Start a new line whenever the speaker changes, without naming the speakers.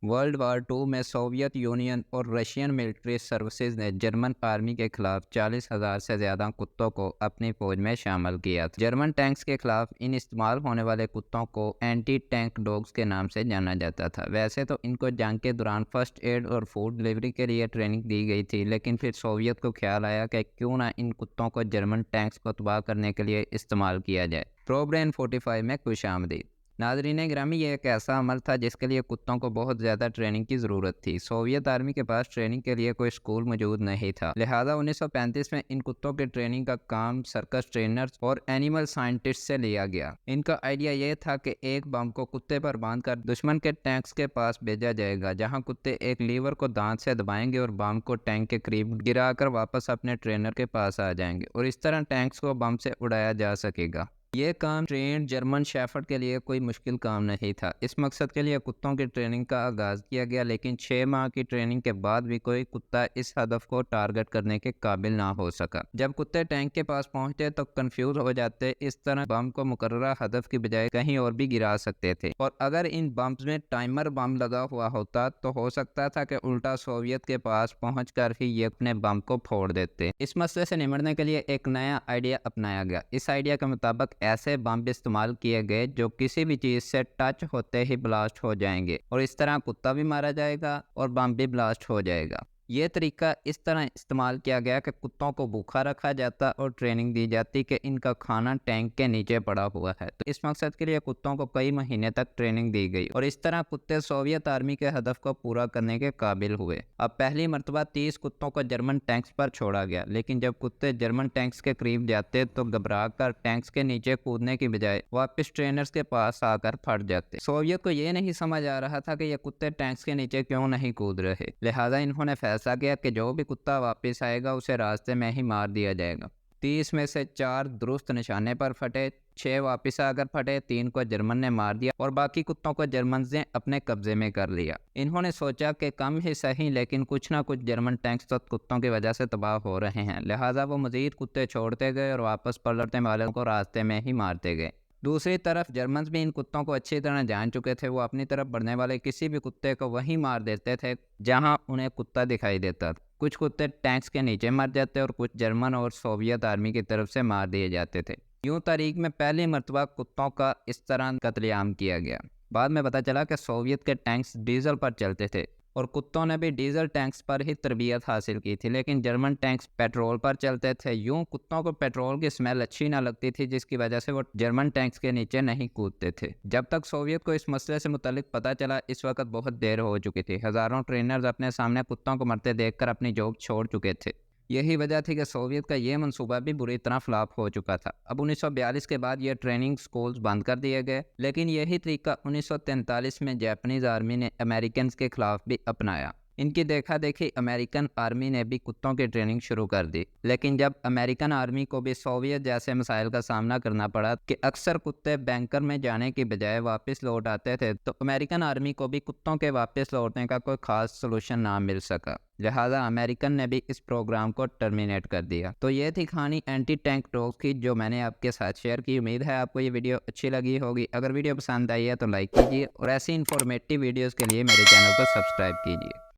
World war to में Soviet union और Russian military services ने जर्मन आर्मी के खिलाफ 40,000 से ज़्यादा कुत्तों को अपनी फौज में शामिल किया था। जर्मन टैंक्स के खिलाफ इन इस्तेमाल होने वाले कुत्तों को एंटी टैंक डॉग्स के नाम से जाना जाता था। वैसे तो इनको जंग के दौरान फर्स्ट एड और फूड डिलीवरी के लिए ट्रेनिंग दी गई थी, लेकिन फिर सोवियत को ख्याल आया कि क्यों ना इन कुत्तों को जर्मन टैंक्स को तबाह करने के लिए इस्तेमाल किया जाए। प्रोब्रेन 45 में खुशामदीद। नाज़रीन गिरामी, ये एक ऐसा अमल था जिसके लिए कुत्तों को बहुत ज़्यादा ट्रेनिंग की ज़रूरत थी। सोवियत आर्मी के पास ट्रेनिंग के लिए कोई स्कूल मौजूद नहीं था, लिहाजा 1935 में इन कुत्तों की ट्रेनिंग का काम सर्कस ट्रेनर्स और एनिमल साइंटिस्ट से लिया गया। इनका आइडिया ये था कि एक बम को कुत्ते पर बांधकर दुश्मन के टैंक्स के पास भेजा जाएगा, जहां कुत्ते एक लीवर को दांत से दबाएंगे और बम को टैंक के करीब गिराकर वापस अपने ट्रेनर के पास आ जाएंगे और इस तरह टैंक्स को बम से उड़ाया जा सकेगा। ये काम ट्रेंड जर्मन शेफर्ड के लिए कोई मुश्किल काम नहीं था। इस मकसद के लिए कुत्तों की ट्रेनिंग का आगाज़ किया गया, लेकिन 6 माह की ट्रेनिंग के बाद भी कोई कुत्ता इस हदफ को टारगेट करने के काबिल ना हो सका। जब कुत्ते टैंक के पास पहुंचते तो कंफ्यूज हो जाते, इस तरह बम को मुकर्ररा हदफ की बजाय कहीं और भी गिरा सकते थे, और अगर इन बम्स में टाइमर बम लगा हुआ होता तो हो सकता था कि उल्टा सोवियत के पास पहुंचकर ही ये अपने बम को फोड़ देते। इस मसले से निपटने के लिए एक नया आइडिया अपनाया गया। इस आइडिया के मुताबिक ऐसे बम इस्तेमाल किए गए जो किसी भी चीज़ से टच होते ही ब्लास्ट हो जाएंगे, और इस तरह कुत्ता भी मारा जाएगा और बम भी ब्लास्ट हो जाएगा। ये तरीका इस तरह इस्तेमाल किया गया कि कुत्तों को भूखा रखा जाता और ट्रेनिंग दी जाती कि इनका खाना टैंक के नीचे पड़ा हुआ है। तो इस मकसद के लिए कुत्तों को कई महीने तक ट्रेनिंग दी गई और इस तरह कुत्ते सोवियत आर्मी के हदफ को पूरा करने के काबिल हुए। अब पहली मरतबा 30 कुत्तों को जर्मन टैंक्स पर छोड़ा गया, लेकिन जब कुत्ते जर्मन टैंक्स के करीब जाते तो घबरा कर टैंक्स के नीचे कूदने की बजाय वापस ट्रेनर्स के पास आकर फट जाते। सोवियत को ये नहीं समझ आ रहा था कि ये कुत्ते टैंक्स के नीचे क्यों नहीं कूद रहे, लिहाजा इन्होंने फैसला किया कि जो भी कुत्ता वापस आएगा उसे रास्ते में ही मार दिया जाएगा। 30 में से 4 दुरुस्त निशाने पर फटे, 6 वापस आकर फटे, 3 को जर्मन ने मार दिया और बाकी कुत्तों को जर्मन ने अपने कब्जे में कर लिया। इन्होंने सोचा कि कम ही सही लेकिन कुछ ना कुछ जर्मन टैंक्स तो कुत्तों की वजह से तबाह हो रहे हैं, लिहाजा वो मजीद कुत्ते छोड़ते गए और वापस पलटने वालों को रास्ते में ही मारते गए। दूसरी तरफ जर्मन्स भी इन कुत्तों को अच्छी तरह जान चुके थे। वो अपनी तरफ बढ़ने वाले किसी भी कुत्ते को वहीं मार देते थे जहां उन्हें कुत्ता दिखाई देता था। कुछ कुत्ते टैंक्स के नीचे मर जाते और कुछ जर्मन और सोवियत आर्मी की तरफ से मार दिए जाते थे। यूं तारीख में पहली मरतबा कुत्तों का इस तरह कत्लेआम किया गया। बाद में पता चला कि सोवियत के टैंक्स डीजल पर चलते थे और कुत्तों ने भी डीजल टैंक्स पर ही तरबियत हासिल की थी, लेकिन जर्मन टैंक्स पेट्रोल पर चलते थे। यूं कुत्तों को पेट्रोल की स्मेल अच्छी ना लगती थी, जिसकी वजह से वो जर्मन टैंक्स के नीचे नहीं कूदते थे। जब तक सोवियत को इस मसले से मुतालिक पता चला, इस वक्त बहुत देर हो चुकी थी। हज़ारों ट्रेनर्स अपने सामने कुत्तों को मरते देखकर अपनी जॉब छोड़ चुके थे। यही वजह थी कि सोवियत का ये मंसूबा भी बुरी तरह फ्लॉप हो चुका था। अब 1942 के बाद ये ट्रेनिंग स्कूल्स बंद कर दिए गए, लेकिन यही तरीका 1943 में जापानीज आर्मी ने अमेरिकन के खिलाफ भी अपनाया। इनकी देखा देखी अमेरिकन आर्मी ने भी कुत्तों की ट्रेनिंग शुरू कर दी, लेकिन जब अमेरिकन आर्मी को भी सोवियत जैसे मसाइल का सामना करना पड़ा कि अक्सर कुत्ते बैंकर में जाने की बजाय वापस लौट आते थे, तो अमेरिकन आर्मी को भी कुत्तों के वापस लौटने का कोई खास सोल्यूशन ना मिल सका। लिहाजा अमेरिकन ने भी इस प्रोग्राम को टर्मिनेट कर दिया। तो ये थी कहानी एंटी टैंक डॉग्स की, जो मैंने आपके साथ शेयर की। उम्मीद है आपको ये वीडियो अच्छी लगी होगी। अगर वीडियो पसंद आई है तो लाइक कीजिए और ऐसी इन्फॉर्मेटिव वीडियोज़ के लिए मेरे चैनल को सब्सक्राइब कीजिए।